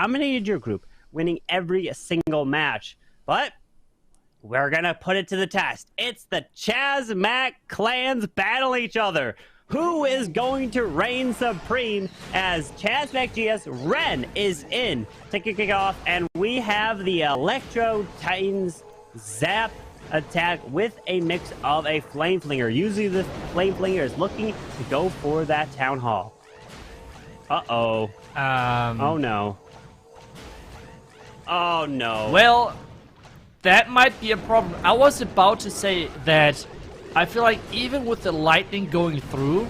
dominated your group, winning every single match. But we're going to put it to the test. It's the CHASMAC clans battle each other. Who is going to reign supreme as CHASMAC GS Ren is in to kick it off, and we have the Electro Titans Zap attack with a mix of a Flame Flinger. Usually the Flame Flinger is looking to go for that Town Hall. Uh-oh. Oh no. Oh no. Well, that might be a problem. I was about to say that I feel like even with the lightning going through,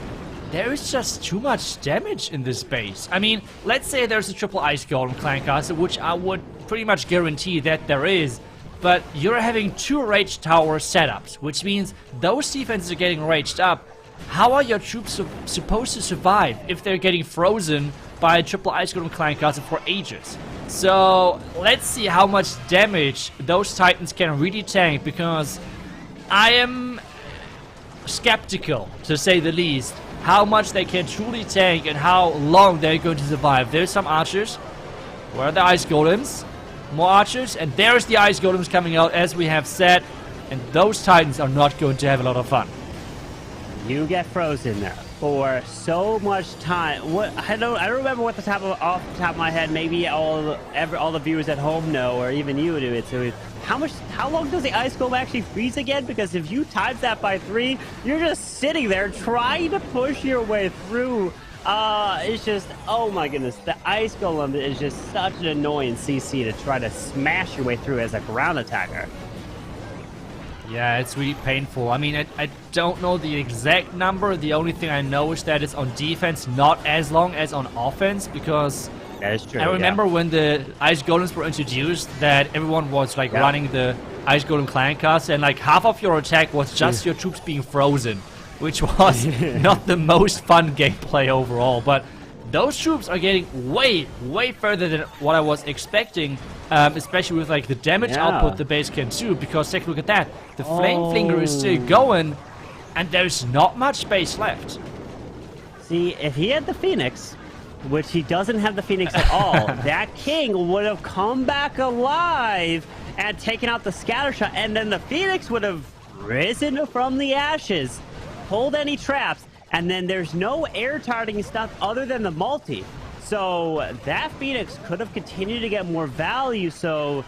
there is just too much damage in this base. I mean, let's say there's a triple Ice Golem Clan Castle, which I would pretty much guarantee that there is, but you're having 2 Rage Tower setups, which means those defenses are getting raged up. How are your troops supposed to survive if they're getting frozen by a triple Ice Golem Clan Castle for ages? So, let's see how much damage those Titans can really tank, because I am skeptical, to say the least, how much they can truly tank and how long they're going to survive. There's some archers. Where are the Ice Golems? More archers, and there's the Ice Golems coming out, as we have said, and those Titans are not going to have a lot of fun. You get frozen there for so much time. What I don't remember what off the top of my head. Maybe all the viewers at home know, or even you do it. So how long does the Ice Golem actually freeze again? Because if you times that by 3, you're just sitting there trying to push your way through. It's just, oh my goodness, the Ice Golem is just such an annoying CC to try to smash your way through as a ground attacker. Yeah, it's really painful. I mean, I don't know the exact number. The only thing I know is that it's on defense not as long as on offense, because that is true, I remember when the Ice Golems were introduced that everyone was like running the Ice Golem Clan Castle, and like half of your attack was just your troops being frozen, which was not the most fun gameplay overall. But those troops are getting way further than what I was expecting, especially with like the damage output the base can do, because take a look at that. The Flame Flinger is still going, and there's not much space left. See, if he had the Phoenix, which he doesn't have the Phoenix at all, that King would have come back alive and taken out the Scatter Shot, and then the Phoenix would have risen from the ashes, pulled any traps, and then there's no air targeting stuff other than the multi. So that Phoenix could have continued to get more value. So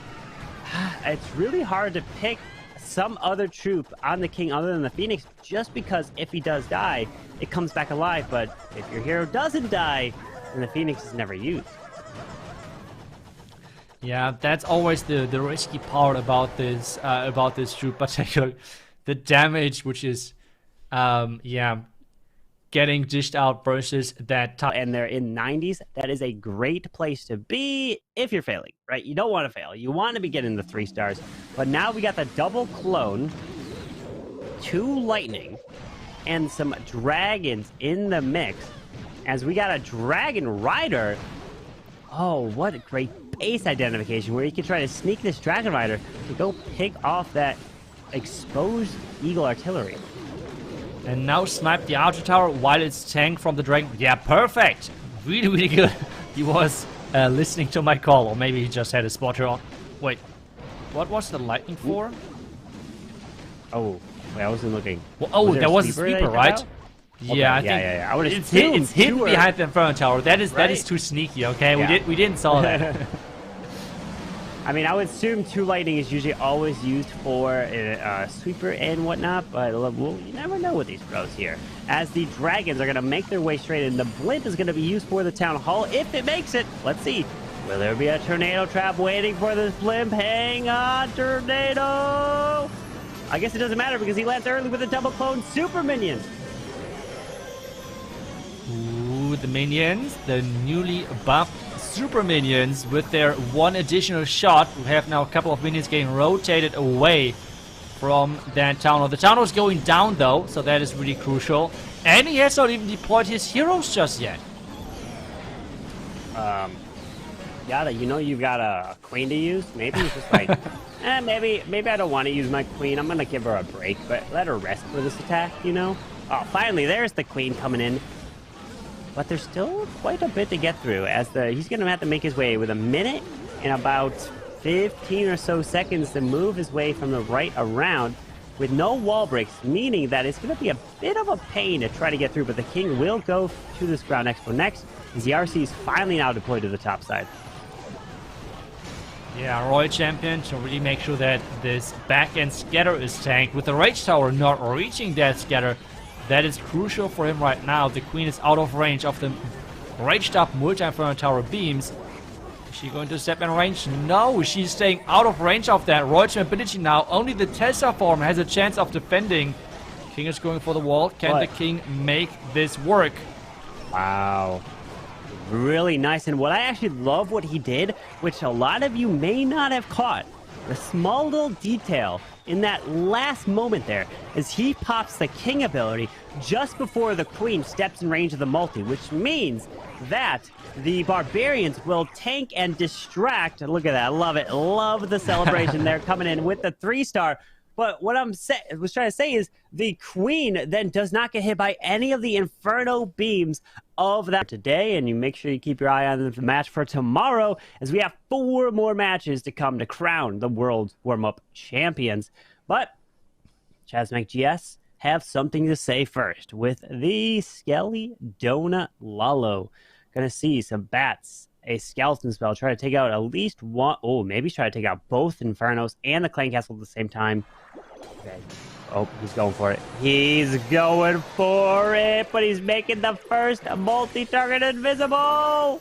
it's really hard to pick some other troop on the King other than the Phoenix, just because if he does die, it comes back alive. But if your hero doesn't die, then the Phoenix is never used. Yeah, that's always the risky part about this troop, particularly the damage, which is getting dished out versus that top. And they're in 90s. That is a great place to be if you're failing, right? You don't want to fail. You want to be getting the 3 stars. But now we got the double clone, 2 lightning, and some dragons in the mix. As we got a dragon rider. Oh, what a great base identification, where you can try to sneak this dragon rider to go pick off that exposed eagle artillery. And now snipe the Archer Tower while it's tanked from the Dragon. Yeah, perfect! Really good. He was listening to my call, or maybe he just had a spotter on. Wait, what was the lightning for? Oh, wait, I wasn't looking. Well, oh, there was a sweeper, right? Okay, Yeah, I think I would it's hidden behind the Inferno Tower. That is too sneaky, okay? Yeah. We didn't saw that. I mean, I would assume 2 lightning is usually always used for sweeper and whatnot, but you never know with these pros here. As the dragons are going to make their way straight in, the blimp is going to be used for the town hall if it makes it. Let's see. Will there be a tornado trap waiting for this blimp? Hang on, tornado! I guess it doesn't matter because he lands early with a double clone super minion. Ooh, the minions, the newly buffed super minions with their 1 additional shot. We have now a couple of minions getting rotated away from that town hall. The town hall is going down though, so that is really crucial. And he has not even deployed his heroes just yet. Yada, you know you've got a queen to use. Maybe it's just like, maybe I don't want to use my queen. I'm gonna give her a break, but let her rest for this attack, you know? Oh, finally, there's the queen coming in. but there's still quite a bit to get through as he's going to have to make his way with a minute and about 15 or so seconds to move his way from the right around with no wall breaks, meaning that it's going to be a bit of a pain to try to get through, but the king will go to this ground expo next as the RC is finally now deployed to the top side. Yeah, Royal Champion to really make sure that this back-end scatter is tanked. With the Rage Tower not reaching that scatter, that is crucial for him right now. The Queen is out of range of the raged up multi-inferno tower beams. Is she going to step in range? No, she's staying out of range of that. Royal ability now. Only the Tesla form has a chance of defending. King is going for the wall. Can the king make this work? Wow. Really nice. And what I actually love what he did, which a lot of you may not have caught, the small little detail in that last moment there is he pops the king ability just before the queen steps in range of the multi, which means that the barbarians will tank and distract. Look at that. I love it. Love the celebration there coming in with the 3-star. But what I was trying to say is the queen then does not get hit by any of the inferno beams of that today. And you make sure you keep your eye on the match for tomorrow as we have 4 more matches to come to crown the world warm-up champions. But CHASMAC GS have something to say first with the Skelly Donut Lalo. Gonna see some bats, a skeleton spell, try to take out at least one. Oh, maybe try to take out both Infernos and the Clan Castle at the same time. Okay. Oh, he's going for it. He's going for it, but he's making the first multi-target invisible.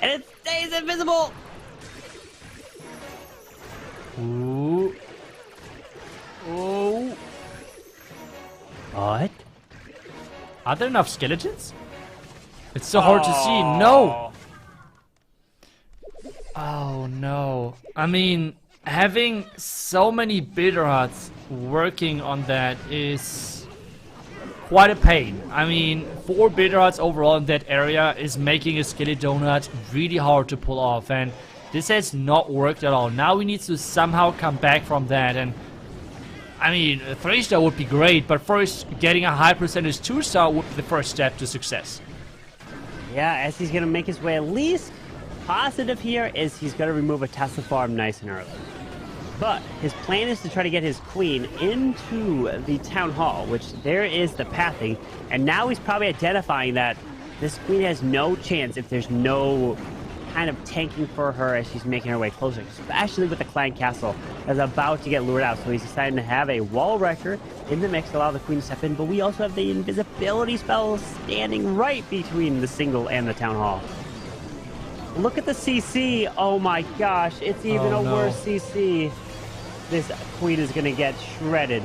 And it stays invisible. Ooh. Oh. What? Are there enough skeletons? It's so hard to see. No. Oh no. I mean, having so many builder huts working on that is quite a pain. I mean, 4 builder huts overall in that area is making a Skelly Donut really hard to pull off, and this has not worked at all. Now we need to somehow come back from that, and I mean, a 3-star would be great, but first getting a high percentage 2-star would be the first step to success. Yeah, as he's gonna make his way at least positive here is he's going to remove a Tesla farm nice and early. But his plan is to try to get his queen into the town hall, which there is the pathing. And now he's probably identifying that this queen has no chance if there's no kind of tanking for her as she's making her way closer, especially with the clan castle that's about to get lured out. So he's deciding to have a wall wrecker in the mix to allow the queen to step in. But we also have the invisibility spell standing right between the single and the town hall. Look at the CC. Oh my gosh, it's even worse CC. This queen is gonna get shredded.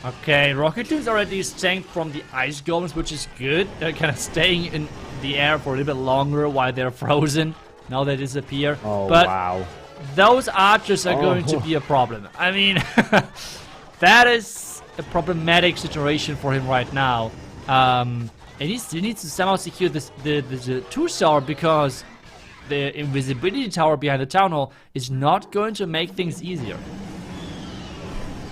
Okay, Rocket Toons already tanked from the ice golems, which is good. They're kind of staying in the air for a little bit longer while they're frozen. Now they disappear. Oh, but wow. Those archers are going to be a problem. I mean, that is a problematic situation for him right now. And he still needs to somehow secure the 2-star because the invisibility tower behind the town hall is not going to make things easier.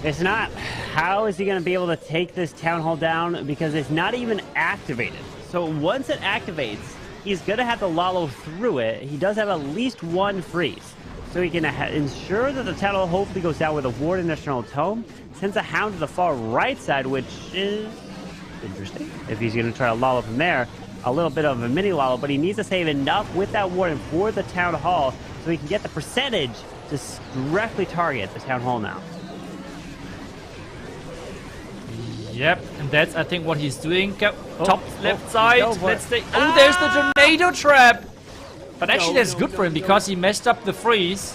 It's not. How is he going to be able to take this town hall down? Because it's not even activated. So once it activates, he's going to have to Lalo through it. He does have at least 1 freeze. So he can ensure that the town hall hopefully goes down with a ward and National Tome. Sends a hound to the far right side, which is interesting. If he's going to try to Lalo from there, a little bit of a mini Lalo, but he needs to save enough with that warden for the town hall so he can get the percentage to directly target the town hall now. Yep, and that's I think what he's doing. Top left side. Let's stay. Oh, there's the tornado trap. But actually, that's good for him because he messed up the freeze.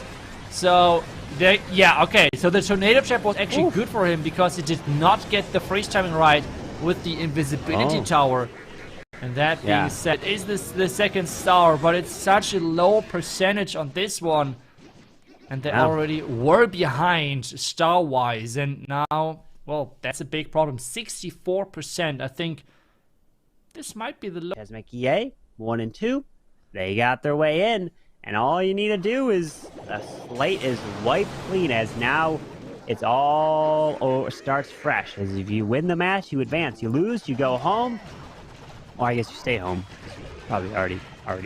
So, yeah, okay. So the tornado trap was actually good for him because he did not get the freeze timing right with the invisibility tower. And that being said, is this the 2nd star, but it's such a low percentage on this one. And they already were behind star-wise, and now, well, that's a big problem. 64%, I think this might be the low. CHASMAC EA, 1 and 2, they got their way in. And all you need to do is, the slate is wiped clean as now it's all starts fresh. As if you win the match, you advance. You lose, you go home. Or I guess you stay home. Probably already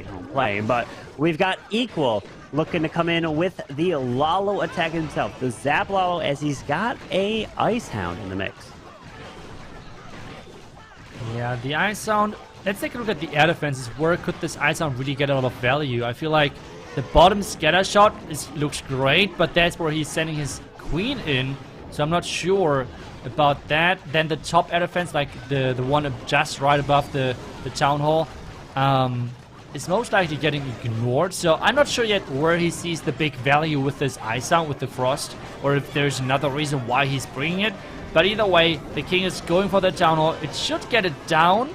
home playing. But we've got Equal looking to come in with the Lalo attack himself. The Zap Lalo, as he's got a Ice Hound in the mix. Yeah, the Ice Hound. Let's take a look at the air defenses. Where could this Ice Hound really get a lot of value? I feel like the bottom scatter shot looks great, but that's where he's sending his Queen in. So I'm not sure about that. Then the top air defense, like the one just right above the Town Hall, is most likely getting ignored. So I'm not sure yet where he sees the big value with this Ice Hound, with the Frost, or if there's another reason why he's bringing it. But either way, the King is going for the Town Hall. It should get it down,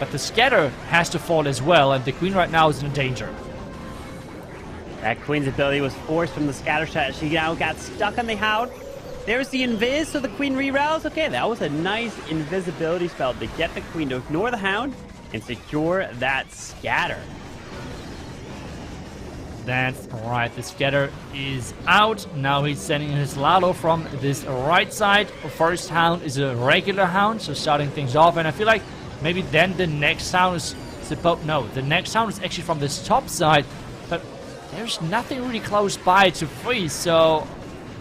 but the Scatter has to fall as well, and the Queen right now is in danger. That Queen's ability was forced from the Scatter Shot. She now got stuck on the Hound. There's the Invis, so the Queen reroutes. Okay, that was a nice invisibility spell to get the Queen to ignore the Hound and secure that Scatter. That's right, the Scatter is out. Now he's sending his Lalo from this right side. First Hound is a regular Hound, so starting things off. And I feel like maybe then the next Hound is supposed... No, the next Hound is actually from this top side. But there's nothing really close by to freeze, so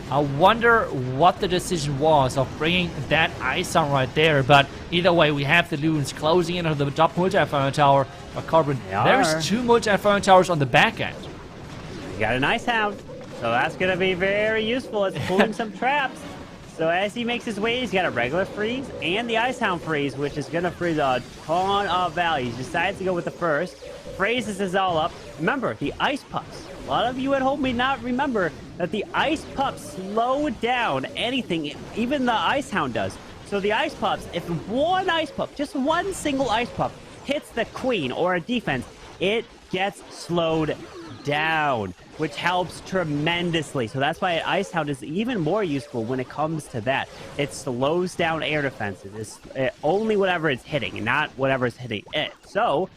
I wonder what the decision was of bringing that Ice Hound right there. But either way, we have the Loons closing in on the top multi-inferno tower. But Carbon, there's 2 multi-inferno towers on the back end. You got an Ice Hound, so that's going to be very useful. It's pulling some traps. So as he makes his way, he's got a regular freeze and the Ice Hound freeze, which is going to freeze a ton of value. He decides to go with the first. Phrases this all up. Remember, the Ice Pups. A lot of you at home may not remember that the Ice Pups slow down anything, even the Ice Hound does. So the Ice Pups, if one Ice Pup, just one single Ice Pup, hits the Queen or a defense, it gets slowed down, which helps tremendously. So that's why Ice Hound is even more useful when it comes to that. It slows down air defenses. It's only whatever it's hitting, not whatever is hitting it. So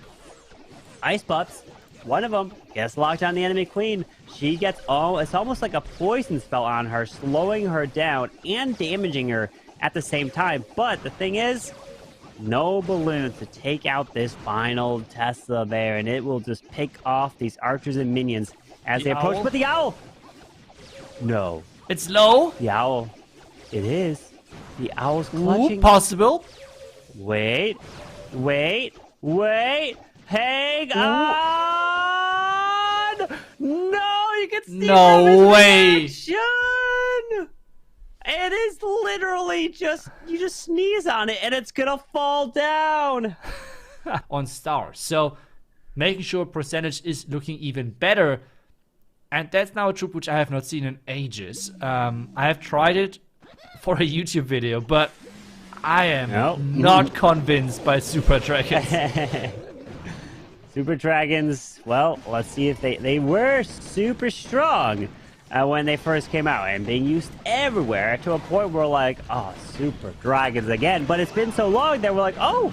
Ice Pups, one of them gets locked on the enemy Queen. She gets it's almost like a poison spell on her, slowing her down and damaging her at the same time. But the thing is, no balloons to take out this final Tesla there, and it will just pick off these archers and minions as they approach. But the Owl! No. It's low? The Owl. It is. The Owl's clutching. Ooh, possible. Wait. Hang on! No, you can see no way! Reaction! It is literally just, you just sneeze on it and it's gonna fall down. On stars. So making sure percentage is looking even better. And that's now a troop which I have not seen in ages. I have tried it for a YouTube video, but I am not convinced by Super Dragons. Super Dragons, well, let's see if they were super strong when they first came out and being used everywhere to a point where we're like, oh, Super Dragons again. But it's been so long that we're like, oh,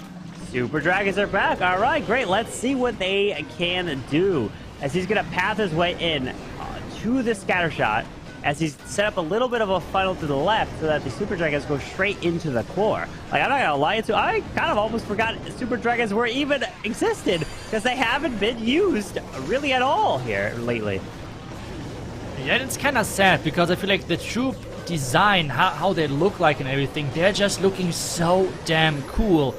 Super Dragons are back. All right, great. Let's see what they can do. As he's going to path his way in to the scatter shot, as he's set up a little bit of a funnel to the left so that the Super Dragons go straight into the core. Like, I'm not gonna lie to you, I kind of almost forgot Super Dragons were even existed, because they haven't been used really at all here lately. Yeah, it's kind of sad, because I feel like the troop design, how they look like and everything, they're just looking so damn cool.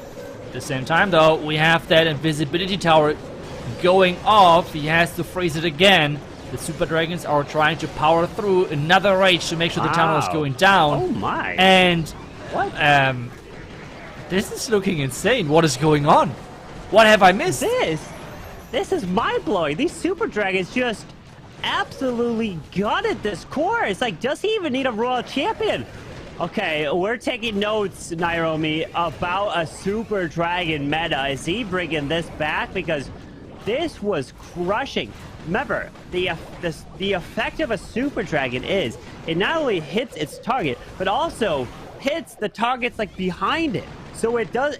At the same time, though, we have that invisibility tower going off. He has to freeze it again. The Super Dragons are trying to power through another rage to make sure the tunnel is going down. Oh my! And what? This is looking insane. What is going on? What have I missed? This is mind-blowing. These Super Dragons just absolutely gutted this core. It's like, does he even need a Royal Champion? Okay, we're taking notes, Nairomi, about a Super Dragon meta. Is he bringing this back? Because this was crushing. Remember, the effect of a Super Dragon is it not only hits its target, but also hits the targets like behind it. So it does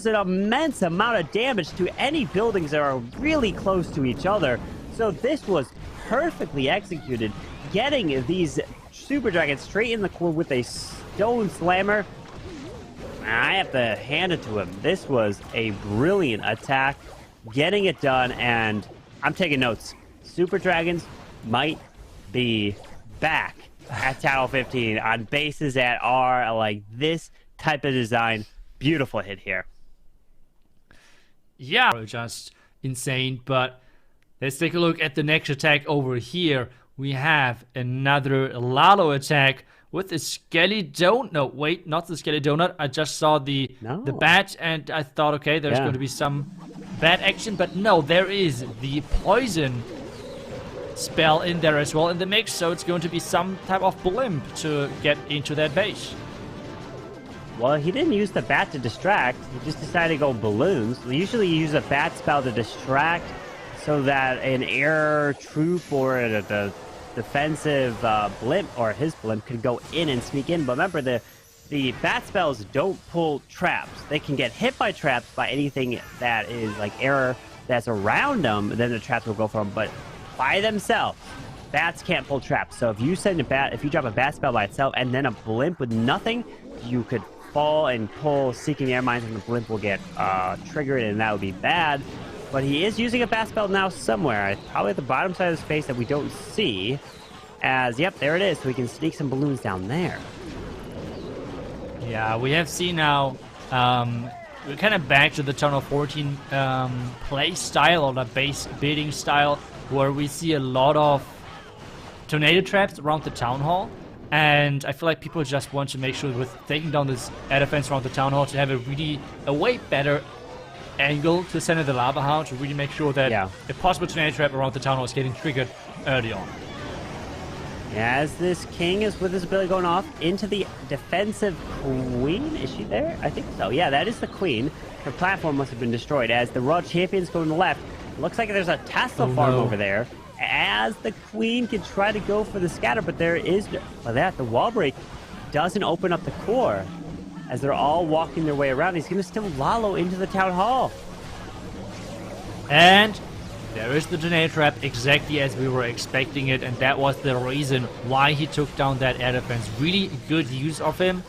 an immense amount of damage to any buildings that are really close to each other. So this was perfectly executed, getting these Super Dragon straight in the core with a Stone Slammer. I have to hand it to him. This was a brilliant attack, getting it done, and I'm taking notes. Super Dragons might be back at Tower 15 on bases that are like this type of design. Beautiful hit here. Yeah, just insane, but let's take a look at the next attack over here. We have another Lalo attack with a Skelly Donut. No, wait, not the Skelly Donut. I just saw the bat, and I thought, okay, there's going to be some bad action, but no, there is the poison spell in there as well in the mix, so it's going to be some type of blimp to get into that base. Well, he didn't use the bat to distract. He just decided to go balloons. Usually you use a bat spell to distract so that an air troop or the defensive blimp or his blimp could go in and sneak in. But remember, the bat spells don't pull traps. They can get hit by traps by anything that is like air that's around them, then the traps will go for them. But by themselves, bats can't pull traps. So if you drop a bat spell by itself and then a blimp with nothing, you could fall and pull Seeking Air Mines and the blimp will get triggered, and that would be bad. But he is using a bat spell now somewhere, probably at the bottom side of his face that we don't see. As, yep, there it is, so we can sneak some balloons down there. Yeah, we have seen now, we're kind of back to the Town Hall 14 play style, or the base building style, where we see a lot of tornado traps around the Town Hall. And I feel like people just want to make sure with taking down this air defense around the Town Hall to have a way better angle to center the lava hound, to really make sure that a possible tornado trap around the Town Hall is getting triggered early on. As this king is with his ability going off into the defensive queen. Is she there? I think so. Yeah, that is the queen. Her platform must have been destroyed. As the Royal Champions go to the left, looks like there's a Tesla farm over there. As the queen can try to go for the scatter, but there is the wall break doesn't open up the core. As they're all walking their way around, he's going to still Lalo into the town hall. And there is the tornado trap exactly as we were expecting it, and that was the reason why he took down that air defense. Really good use of him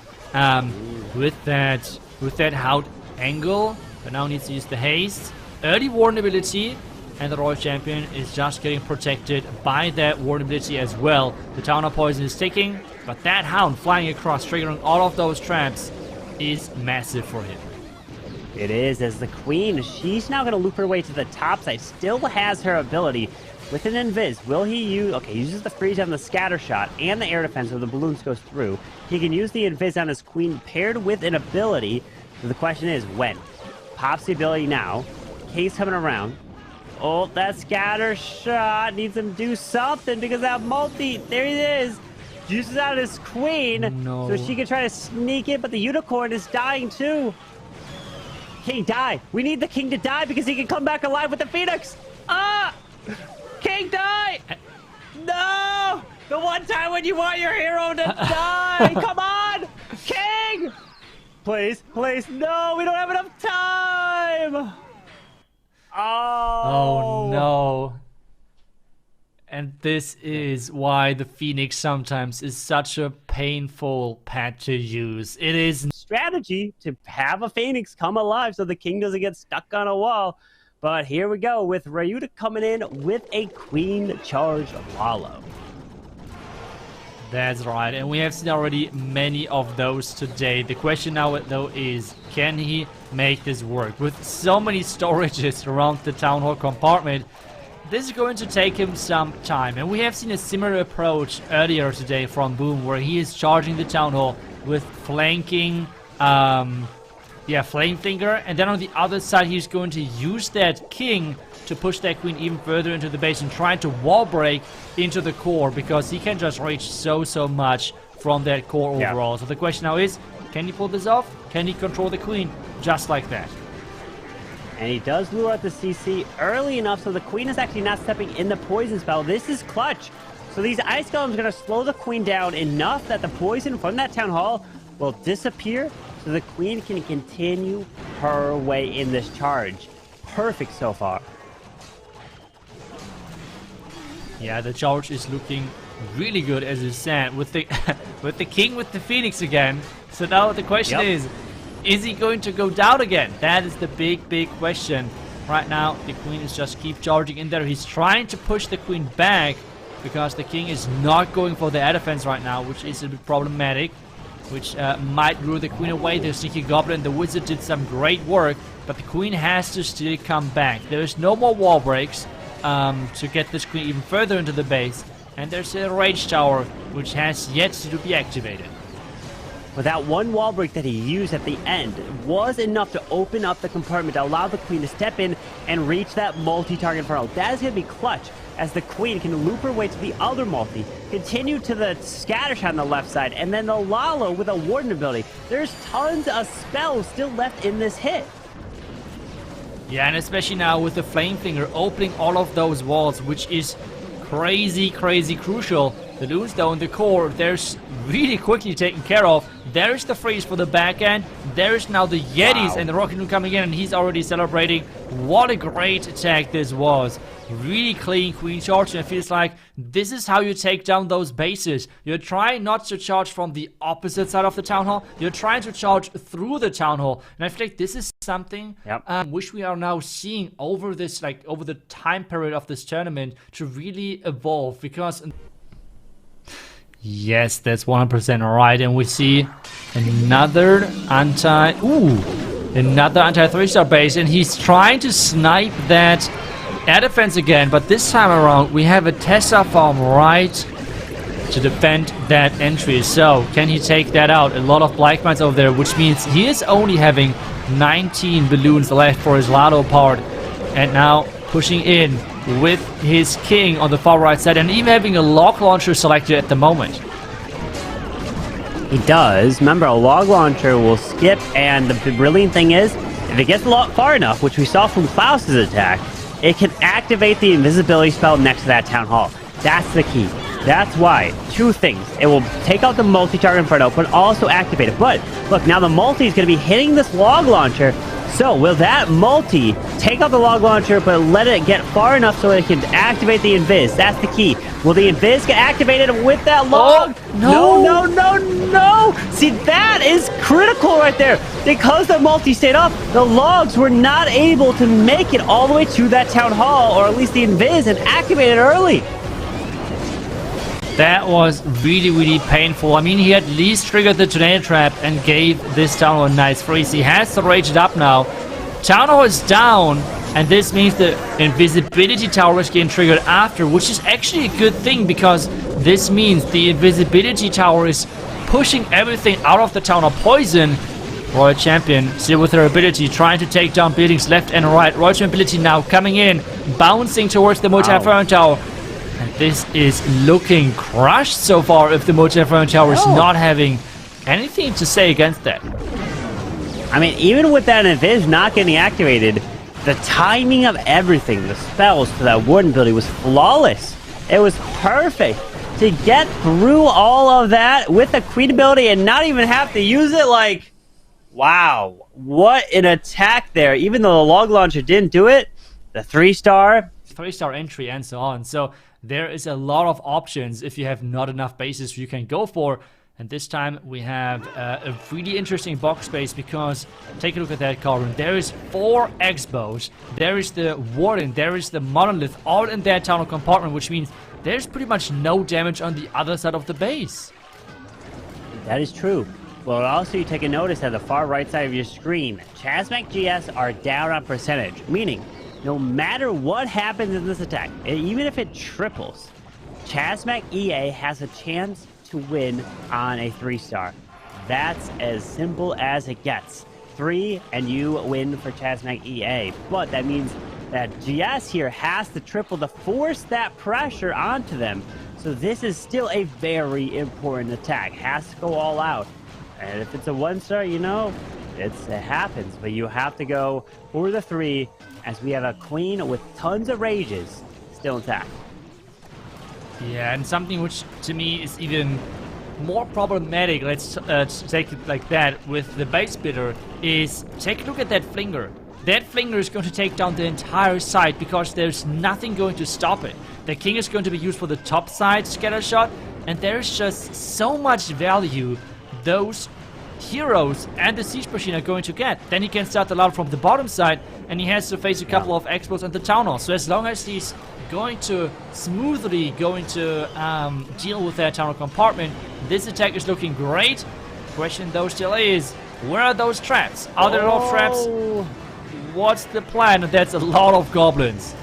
with that hound angle, but now needs to use the haste. Early warn ability. And the Royal Champion is just getting protected by that ward ability as well. The Town of Poison is ticking, but that Hound flying across, triggering all of those traps, is massive for him. It is, as the Queen, she's now going to loop her way to the top side. Still has her ability with an Invis. Will he use... Okay, he uses the freeze on the scatter shot and the air defense where the balloons goes through. He can use the Invis on his Queen paired with an ability. So the question is, when? Pops the ability now. K's coming around. Oh, that scatter shot needs him to do something because that multi, there he is, juices out his queen so she can try to sneak in, but the unicorn is dying too. King, die. We need the king to die because he can come back alive with the phoenix. Ah! King, die! No! The one time when you want your hero to die! Come on! King! Please, please, no, we don't have enough time! Oh no. And this is why the Phoenix sometimes is such a painful pet to use. It is strategy to have a Phoenix come alive so the king doesn't get stuck on a wall. But here we go with Ryuta coming in with a queen charge Lalo. That's right, and we have seen already many of those today. The question now, though, is can he make this work? With so many storages around the Town Hall compartment, this is going to take him some time. And we have seen a similar approach earlier today from Boom, where he is charging the Town Hall with flanking, Flame Finger, and then on the other side he's going to use that king to push that queen even further into the base and try to wall break into the core, because he can just reach so much from that core overall. So the question now is, can he pull this off? Can he control the queen just like that? And he does lure out the CC early enough so the queen is actually not stepping in the poison spell. This is clutch. So these ice golems are going to slow the queen down enough that the poison from that town hall will disappear so the queen can continue her way in this charge. Perfect so far. Yeah, the charge is looking really good, as you said, with the with the king with the phoenix again. So now the question is he going to go down again? That is the big question. Right now, the queen is just keep charging in there. He's trying to push the queen back because the king is not going for the air defense right now, which is a bit problematic, which might lure the queen away. The sneaky goblin, the wizard did some great work, but the queen has to still come back. There is no more wall breaks to get this queen even further into the base, and there's a rage tower which has yet to be activated. But that one wall break that he used at the end was enough to open up the compartment to allow the queen to step in and reach that multi-target inferno. That is going to be clutch, as the queen can loop her way to the other multi, continue to the scattershot on the left side, and then the Lalo with a warden ability. There's tons of spells still left in this hit. Yeah, and especially now with the Flame Finger opening all of those walls, which is crazy crucial. The Loonstone, the core, there's really quickly taken care of. There's the freeze for the back end. There's now the Yetis and the Rocket Moon coming in, and he's already celebrating. What a great attack this was. Really clean queen charge, and it feels like this is how you take down those bases. You're trying not to charge from the opposite side of the town hall. You're trying to charge through the town hall, and I feel like this is something which we are now seeing over this, like over the time period of this tournament, to really evolve. Because yes, that's 100% right, and we see another anti 3-star base, and he's trying to snipe that air defense again, but this time around we have a Tessa farm right to defend that entry. So can he take that out? A lot of black mines over there, which means he is only having 19 balloons left for his Lado part, and now pushing in with his king on the far right side, and even having a log launcher selected at the moment. He does. Remember, a log launcher will skip, and the brilliant thing is, if it gets far enough, which we saw from Klaus's attack, it can activate the invisibility spell next to that town hall. That's the key. That's why. Two things. It will take out the multi-target inferno, but also activate it. But look, now the multi is going to be hitting this log launcher. So will that multi take out the log launcher, but let it get far enough so it can activate the invis? That's the key. Will the invis get activated with that log? Oh, no. See, that is critical right there. Because the multi stayed up, the logs were not able to make it all the way to that town hall, or at least the invis, and activate it early. That was really painful. I mean, he at least triggered the tornado trap and gave this town hall a nice freeze. He has to rage it up now. Town hall is down, and this means the invisibility tower is getting triggered after, which is actually a good thing, because this means the invisibility tower is pushing everything out of the town hall. Poison, Royal Champion, still with her ability, trying to take down buildings left and right. Royal Champion ability now coming in, bouncing towards the multi-inferno tower. And this is looking crushed so far if the multi-inferno tower is not having anything to say against that. I mean, even with that invis not getting activated, the timing of everything, the spells for that warden ability was flawless. It was perfect to get through all of that with the queen ability and not even have to use it. Like, wow, what an attack there. Even though the log launcher didn't do it, the 3-star entry and so on. So there is a lot of options if you have not enough bases you can go for. And this time we have a really interesting box space, because take a look at that cauldron. There is 4 X-bows, there is the warden, there is the monolith, all in that tunnel compartment, which means there's pretty much no damage on the other side of the base. That is true. Well, also you take a notice at the far right side of your screen, CHASMAC GS are down on percentage, meaning no matter what happens in this attack, even if it triples, CHASMAC EA has a chance to win on a 3-star. That's as simple as it gets. 3 and you win for CHASMAC EA. But that means that GS here has to triple to force that pressure onto them. So this is still a very important attack. Has to go all out. And if it's a 1-star, you know, it happens. But you have to go for the 3, as we have a queen with tons of rages still intact. Yeah, and something which to me is even more problematic, let's take it like that, with the base bidder, is take a look at that flinger. that Flinger is going to take down the entire side because there's nothing going to stop it. The King is going to be used for the top side scatter shot, and there's just so much value those heroes and the Siege Machine are going to get. Then he can start the ladder from the bottom side, and he has to face a couple of explodes and the Town Hall. So as long as he's going to smoothly deal with that Town Hall compartment, this attack is looking great. Question though still is, where are those traps? Are there no traps? What's the plan? That's a lot of goblins.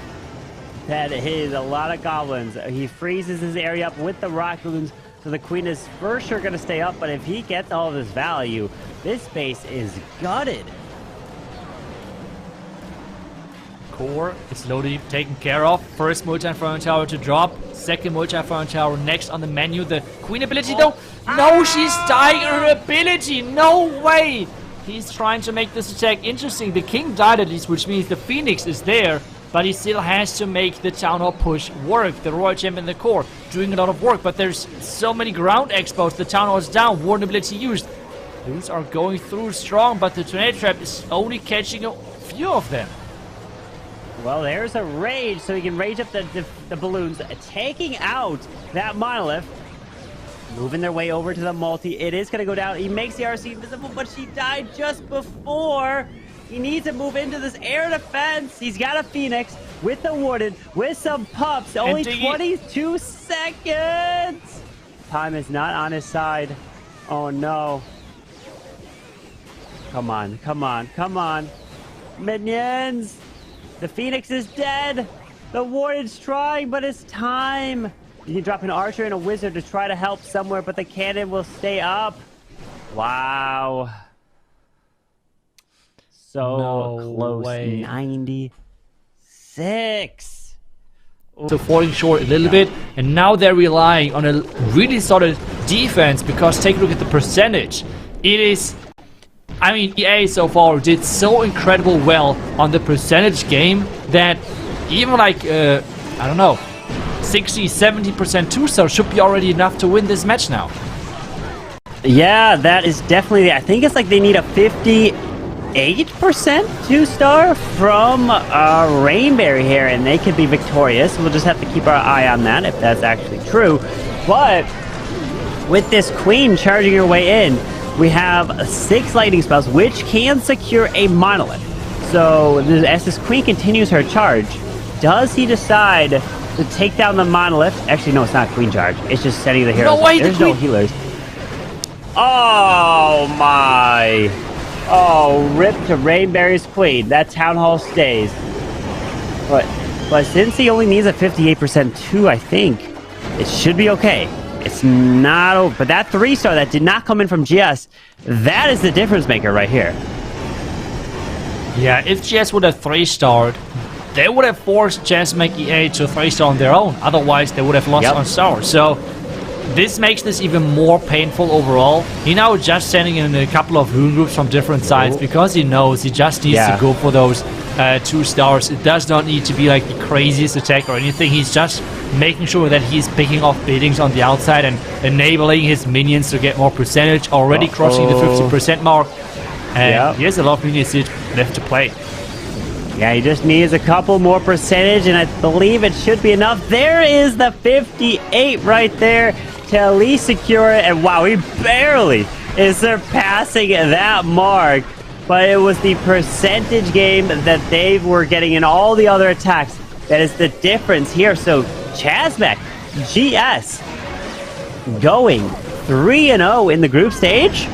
That is a lot of goblins. He freezes his area up with the rock balloons, so the Queen is for sure going to stay up, but if he gets all of his value, this base is gutted. Core is slowly taken care of. First multi-inferno tower to drop. Second multi-inferno tower next on the menu. The Queen ability though. No, she's dying her ability. No way. He's trying to make this attack interesting. The King died at least, which means the Phoenix is there, but he still has to make the Town Hall push work. The Royal Champion and the Core doing a lot of work, but there's so many ground expos. The Town Hall is down. Warden ability used. Those are going through strong, but the Tornado Trap is only catching a few of them. Well, there's a rage, so he can rage up the balloons, taking out that monolith. Moving their way over to the multi. It is going to go down. He makes the RC invisible, but she died just before. He needs to move into this air defense. He's got a Phoenix with the Warden, with some pups. Only 22 seconds. Time is not on his side. Oh, no. Come on, come on, come on. Minions. The Phoenix is dead. The Warden's trying, but it's time. You can drop an archer and a wizard to try to help somewhere, but the cannon will stay up. Wow. So close. Way. 96. So falling short a little bit, and now they're relying on a really solid defense because take a look at the percentage. It is... I mean, EA so far did so incredible well on the percentage game that even like, I don't know, 60-70% 2-star should be already enough to win this match now. Yeah, that is definitely... I think it's like they need a 58% 2-star from Rainberry here, and they could be victorious. We'll just have to keep our eye on that if that's actually true. But with this Queen charging her way in, we have 6 lightning spells, which can secure a monolith. So as this Queen continues her charge, does he decide to take down the monolith? Actually, no, it's not Queen charge. It's just setting the heroes. No way, there's no healers. Oh my! Oh, rip to Rainberry's Queen. That Town Hall stays. But since he only needs a 58% 2, I think it should be okay. It's not over. But that 3-star that did not come in from GS, that is the difference maker right here. Yeah, if GS would have 3-starred, they would have forced CHASMAC EA to 3-star on their own. Otherwise, they would have lost on star. So this makes this even more painful overall. He now just sending in a couple of rune groups from different sides because he knows he just needs to go for those 2 stars. It does not need to be like the craziest attack or anything. He's just making sure that he's picking off buildings on the outside and enabling his minions to get more percentage. Already crossing the 50% mark. And he has a lot of minions left to play. Yeah, he just needs a couple more percentage, and I believe it should be enough. There is the 58 right there to at least secure it. And wow, he barely is surpassing that mark. But it was the percentage game that they were getting in all the other attacks that is the difference here. So CHASMAC, GS, going 3-0 in the group stage.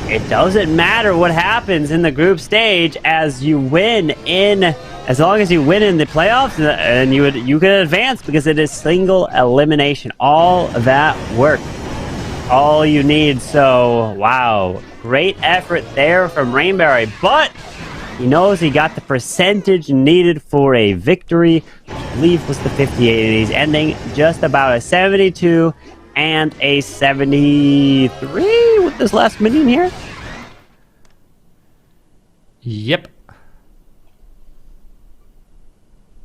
It doesn't matter what happens in the group stage as you win in, as long as you win in the playoffs, and you can advance because it is single elimination. All that work, all you need. So wow, great effort there from Rainberry, but he knows he got the percentage needed for a victory. I believe was the 58, and he's ending just about a 72 and a 73 with this last minion here. Yep.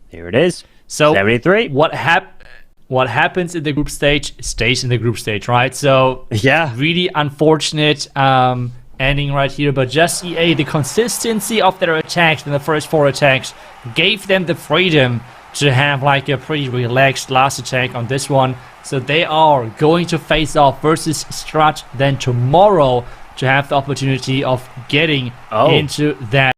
Here it is. So 73. What happens in the group stage stays in the group stage, right? So yeah, really unfortunate ending right here. But just EA, the consistency of their attacks in the first 4 attacks gave them the freedom to have like a pretty relaxed last attack on this one. So they are going to face off versus Strat then tomorrow to have the opportunity of getting into that